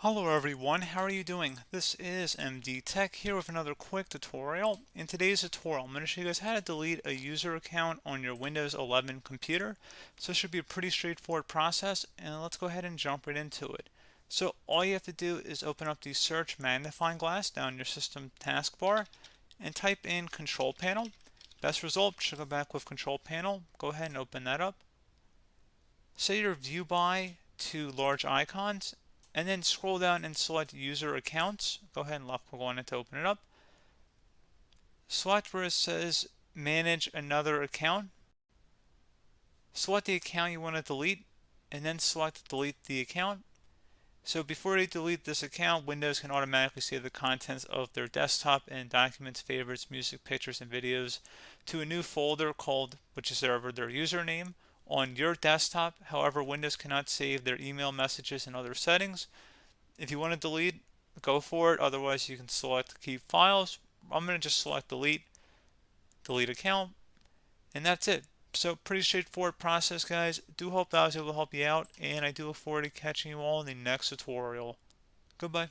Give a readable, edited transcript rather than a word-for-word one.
Hello everyone, how are you doing? This is MD Tech here with another quick tutorial. In today's tutorial, I'm going to show you guys how to delete a user account on your Windows 11 computer. So it should be a pretty straightforward process, and let's go ahead and jump right into it. So all you have to do is open up the search magnifying glass down your system taskbar and type in control panel. Best result should go back with control panel. Go ahead and open that up. Set your view by to large icons, and then scroll down and select user accounts. Go ahead and left click on it to open it up. Select where it says manage another account. Select the account you want to delete, and then select delete the account. So before they delete this account, Windows can automatically save the contents of their desktop and documents, favorites, music, pictures, and videos to a new folder called, which is their username, on your desktop. However, Windows cannot save their email messages and other settings. If you want to delete, go for it. Otherwise, you can select keep files. I'm going to just select delete account, and that's it. So pretty straightforward process, guys. Do hope that I was able to help you out, and I do look forward to catching you all in the next tutorial. Goodbye.